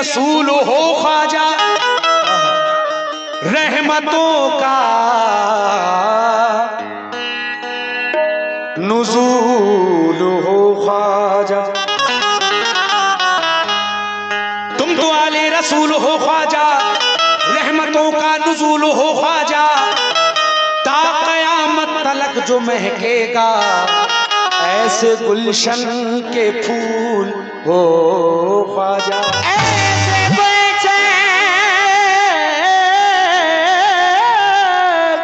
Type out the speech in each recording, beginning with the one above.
रसूल हो ख्वाजा, रहमतों का नुज़ूल हो ख्वाजा। तुम तो आले रसूल हो ख्वाजा, रहमतों का नुज़ूल हो ख्वाजा। ता क़यामत तलक जो महकेगा, ऐसे गुलशन के फूल हो ख्वाजा। ऐसे गुलशन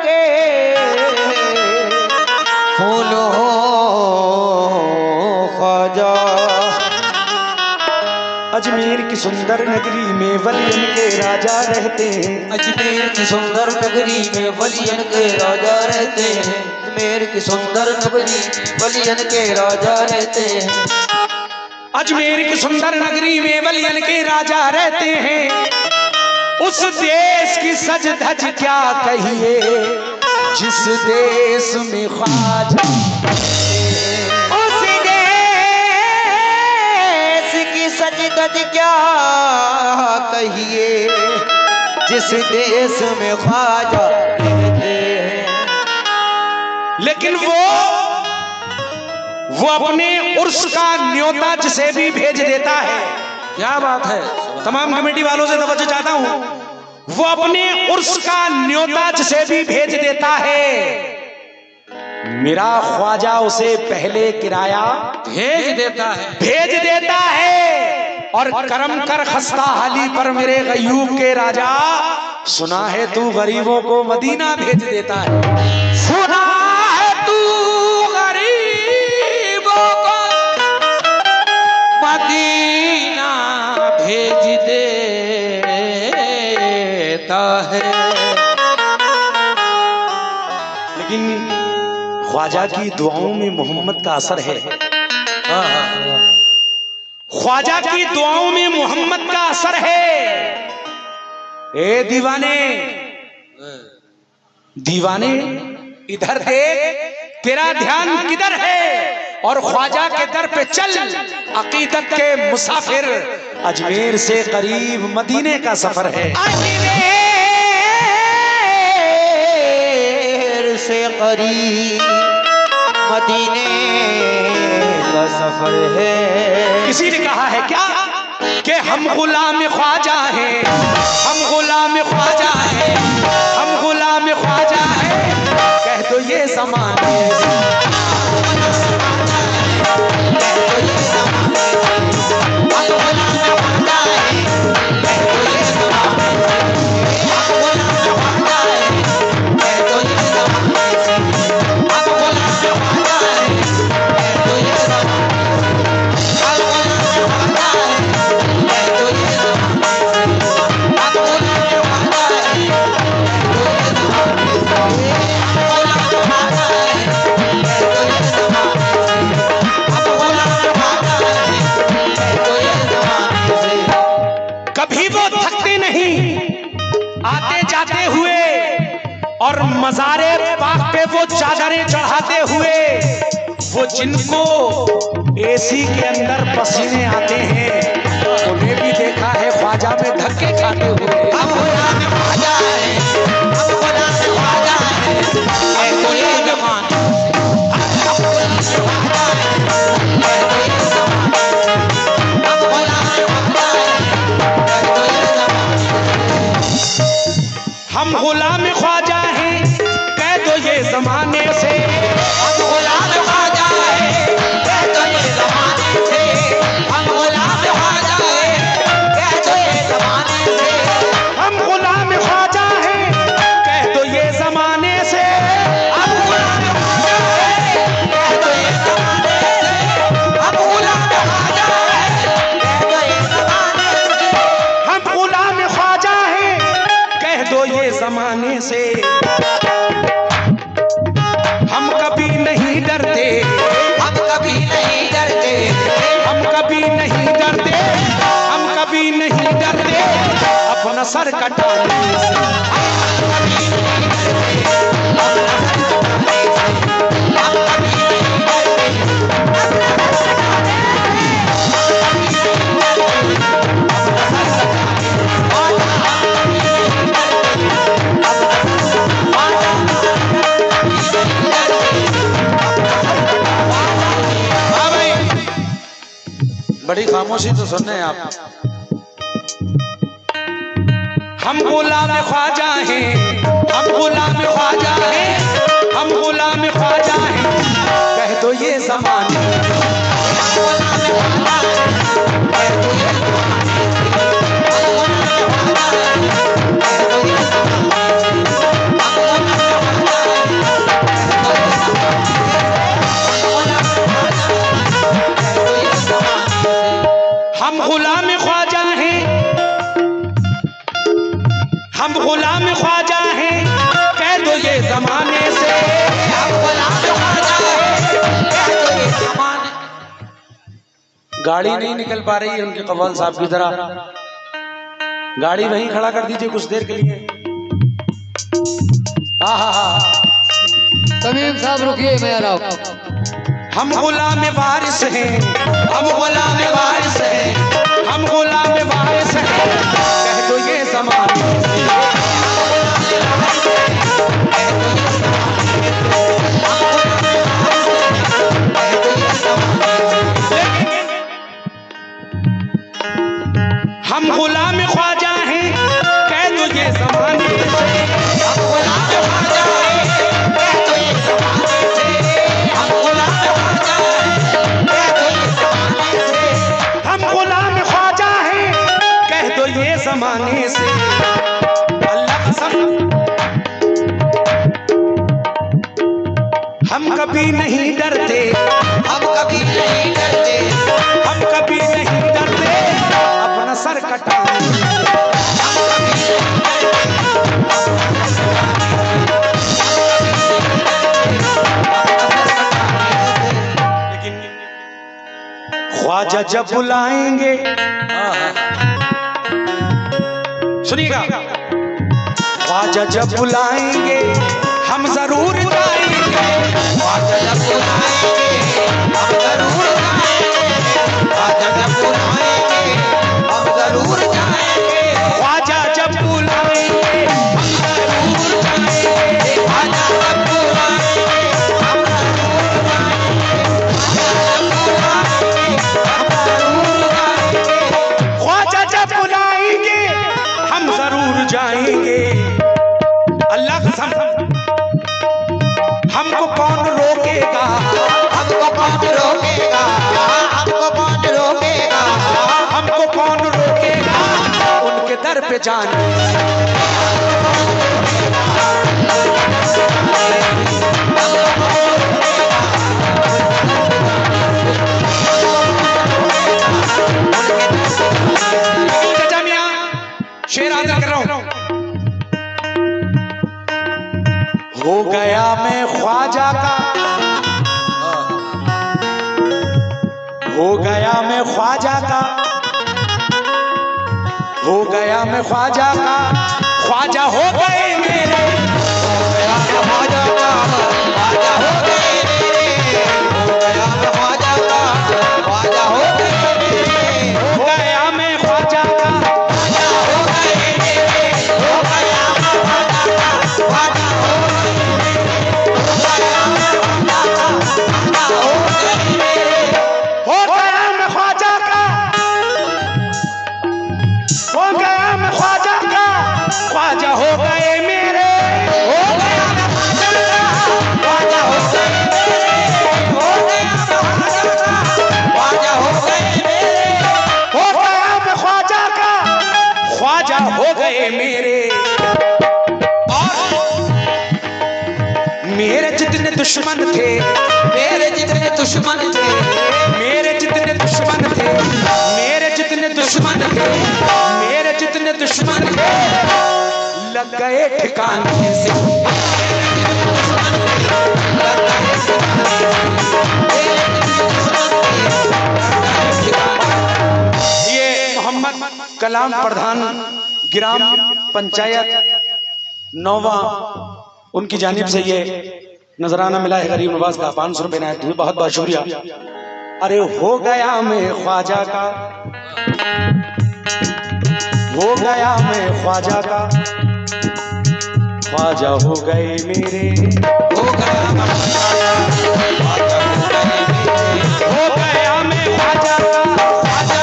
के फूल हो ख्वाजा। अजमेर की सुंदर नगरी में वलियन के राजा रहते हैं। अजमेर की सुंदर नगरी में वलियन के राजा रहते हैं। अजमेर की सुंदर नगरी वलियन के राजा रहते हैं। अजमेर की सुंदर नगरी में वलियन के राजा रहते हैं। उस देश की सज धज क्या कहिए, जिस देश में ख्वाजा। उस देश की सज धज क्या कहिए, जिस देश में ख्वाजा रहते हैं। लेकिन वो अपने उर्स का न्योता जिसे भी भेज देता है। क्या बात है, तमाम कमेटी वालों से तवज्जो चाहता हूं। वो अपने उर्स का न्योता जिसे भी भेज देता है, मेरा ख्वाजा उसे पहले किराया भेज देता है। और करम कर खस्ता हाली पर मेरे गयूब के राजा, सुना है तू गरीबों को मदीना भेज देता है। सुना है तू गरीबों को मदीना भेज देता है। लेकिन ख्वाजा की दुआओं में मोहम्मद का असर है। ख्वाजा की दुआओं में मोहम्मद का असर है। ए दीवाने, दीवाने इधर देख, तेरा ध्यान किधर है? और ख्वाजा के दर पे चल, अकीदत के मुसाफिर। अजमेर से करीब मदीने का सफर है। अजमेर से करीब मदीने का सफर है। किसी ने कहा है क्या कि हम गुलाम ख्वाजा हैं, हम गुलाम ख्वाजा हैं, हम गुलाम ख्वाजा हैं। कह दो ये ज़माने और मज़ारे पाक पे वो चादरें चढ़ाते हुए, वो जिनको एसी के अंदर पसीने आते हैं, उन्हें भी देखा है ख्वाजा में धक्के खाते हुए। अब गुलाम ख्वाजा है, अब गुलाम ख्वाजा है, अब ये ज़माना, अब गुलाम ख्वाजा है, अब गुलाम ख्वाजा है। हम गुलाम ख्वाजा हैं, कह दो ये जमाने से। हम गुलाम ख्वाजा है, कह दो ये ज़माने से। हम गुलाम ख्वाजा है, कह दो ये ज़माने से। हम गुलाम ख्वाजा हैं, कह दो ये जमाने से। हम गुलाम ख्वाजा है, कह दो ये ज़माने से। हम गुलाम ख्वाजा है, कह दो ये ज़माने से। हम गुलाम ख्वाजा हैं, कह दो ये जमाने से। हम कभी नहीं डरते, हम कभी नहीं डरते, हम कभी नहीं डरते, हम कभी नहीं डरते अपना सर कटाने से। बड़ी खामोशी तो सुनने हैं आप। हम गुलाम ख्वाजा हैं, हम गुलाम ख्वाजा हैं, हम गुलाम ख्वाजा हैं, कह दो ये ज़माने। हम गुलाम ख्वाजा हैं, हम गुलाम ख्वाजा हैं, कह दो ये जमाने से। हम गुलाम ख्वाजा हैं, कह दो ये जमाने। गाड़ी नहीं निकल पा रही है उनके कव्वाल साहब की तरह। गाड़ी वहीं खड़ा कर दीजिए कुछ देर के लिए। तमीम साहब रुकिए, मैं आ रहा हूँ। हम गुलाम वारिस हैं, हम गुलाम वारिस हैं, हम गुलाम वारिस हैं, कह दो ये ज़माने से। हम गुलाम ख्वाजा हैं, कह दो ये ज़माने से। हम गुलाम ख्वाजा हैं, कह दो ये ज़माने से। हम गुलाम ख्वाजा हैं, कह दो ये ज़माने से। हम गुलाम ख्वाजा हैं, कह दो ये ज़माने से। अल्लाह कसम हम कभी नहीं डरते, हम कभी नहीं डरते, हम कभी नहीं डरते अपना सर कटाने। लेकिन ख्वाजा जब बुलाएंगे, सुनिएगा, ख्वाजा जब बुलाएंगे हम जरूर जाएंगे। ख्वाजा जब बुलाएंगे हम जरूर जाएंगे। ख्वाजा जब बुलाएंगे हम जरूर जाएंगे। ख्वाजा जब बुलाएंगे हम जरूर जाएंगे। ख्वाजा जब बुलाएंगे हम जरूर जाएंगे। ख्वाजा जब बुलाएंगे हम जरूर जाएंगे। अल्लाह कसम हमको कौन रोकेगा, हमको कौन रोकेगा, हमको कौन रोकेगा, हमको कौन रोकेगा उनके दर पे जाने। शेर अदा कर रहा हूं। हो गया मैं ख्वाजा का, हो गया मैं ख्वाजा का, हो गया मैं ख्वाजा का, ख्वाजा हो गए मेरे। हो गया मैं ख्वाजा का, ख्वाजा हो गए मेरे। हो गया मैं ख्वाजा का, ख्वाजा हो गए मेरे। हो गया मैं ख्वाजा का, ख्वाजा हो गए मेरे। हो गया मैं ख्वाजा का, ख्वाजा हो गए मेरे। हो गया मैं ख्वाजा का, ख्वाजा हो गए मेरे। हो गया मैं ख्वाजा का, हो गया मैं ख्वाजा का, ख्वाजा हो गए मेरे। हो गया मैं ख्वाजा का, ख्वाजा हो गए मेरे। हो गया मैं ख्वाजा का, ख्वाजा हो गए मेरे। हो गया मैं ख्वाजा का, ख्वाजा हो गए मेरे। और मेरे जितने दुश्मन थे, मेरे जितने दुश्मन थे, मेरे जितने दुश्मन थे, मेरे जितने दुश्मन थे, मेरे जितने दुश्मन थे, लग गए ठिकाने से। ये मोहम्मद कलाम प्रधान ग्राम पंचायत नौवा उनकी जानिब से ये नजराना मिला है गरीब नवाज का। 500 रुपए नायत हुए, बहुत बहुत शुक्रिया। अरे हो गया मैं ख्वाजा का, हो गया मैं ख्वाजा का, ख्वाजा हो गए मेरे। हो गया मैं ख्वाजा का, ख्वाजा हो गए मेरे। हो गया मैं ख्वाजा का, ख्वाजा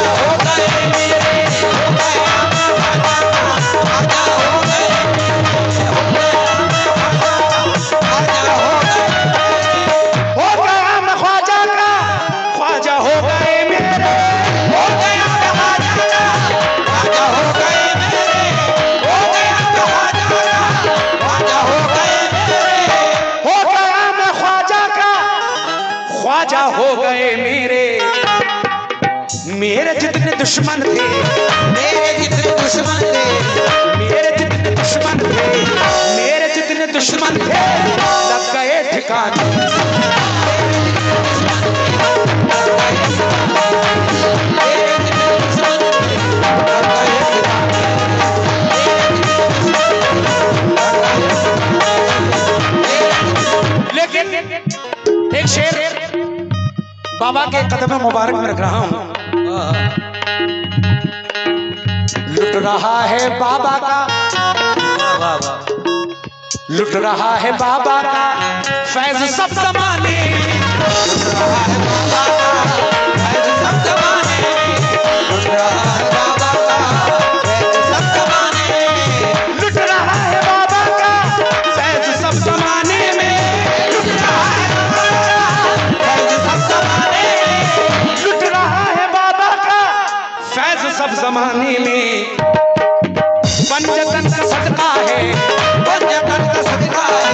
दुश्मन थे, मेरे जितने दुश्मन थे, मेरे जितने दुश्मन थे, मेरे जितने दुश्मन थे, लग गए ठिकाने। लेकिन एक शेर बाबा के कदम मुबारक में रख रहा हूं। लुट रहा है बाबा का, लुट रहा है बाबा का फैज सब जमाने, लुट रहा है बाबा का फैज़ सब ज़माने में, लुट रहा है बाबा का फैज़ सब ज़माने में, लुट रहा है बाबा का फैज सब जमाने में, लुट रहा है बाबा का फैज़ सब ज़माने में, लुट रहा है बाबा का फैज सब जमाने में। पंजतन का सदका है, पंजतन का सदका है,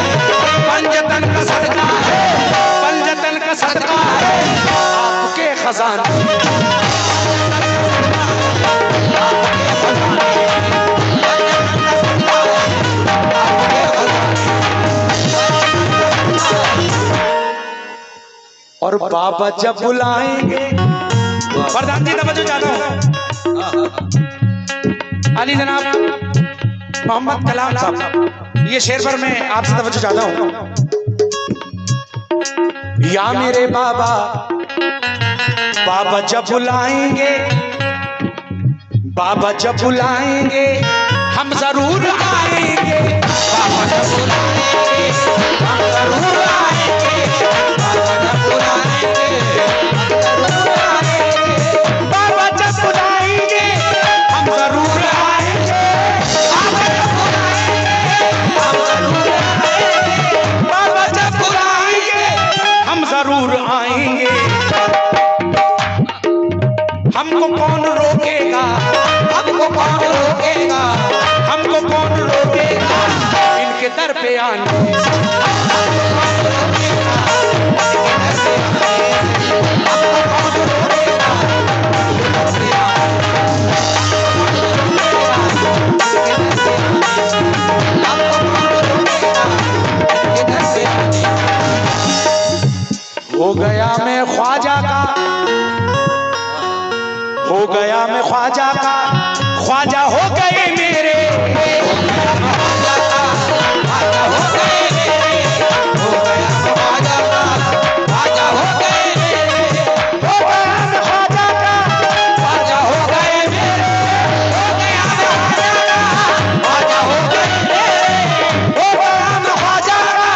पंजतन का सदका है, पंजतन का सदका है आपके खजाने। और बाबा जब बुलाएंगे, प्रधान जी तवज्जो चाहता हूं, अली जनाब मोहम्मद कलाम साहब, ये शेर पर मैं आपसे तवज्जो चाहता हूं। या मेरे बाबा, बाबा जब बुलाएंगे, बाबा जब बुलाएंगे हम जरूर आएंगे, बाबा जब बुलाएंगे हम जरूर आएंगे, बाबा जब बुलाएंगे हम जरूर आएंगे, बाबा जब बुलाएंगे हम जरूर आएंगे, बाबा जब बुलाएंगे हम जरूर आएंगे, बाबा जब बुलाएंगे हम जरूर आएंगे। हमको कौन रोकेगा, हमको कौन रोकेगा, हमको कौन रोकेगा इनके दर पे आने से। हो गया मैं ख्वाजा का, हो गया मैं ख्वाजा का, ख्वाजा हो गए मेरे, ख्वाजा हो गए मेरे, हो गया ख्वाजा का, ख्वाजा हो गए मेरे, हो गया मैं ख्वाजा का, ख्वाजा हो गए मेरे, हो गया ख्वाजा का, ख्वाजा हो गए मेरे, हो गया मैं ख्वाजा का,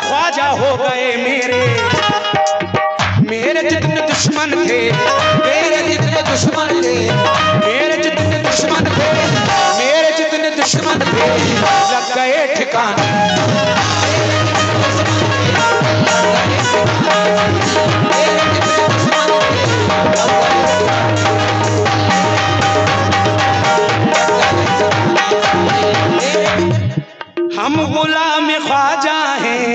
ख्वाजा हो गए मेरे। मेरे जितने दुश्मन थे, मेरे जितने दुश्मन थे, मेरे जितने दुश्मन थे, मेरे जितने दुश्मन थे, लग गए ठिकाने। हम गुलाम ख्वाजा हैं,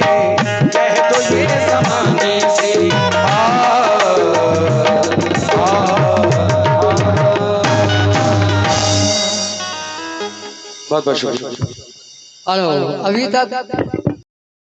कह दो ये जमाने से। बहुत बहुत शुक्रिया। हेलो, अभी तक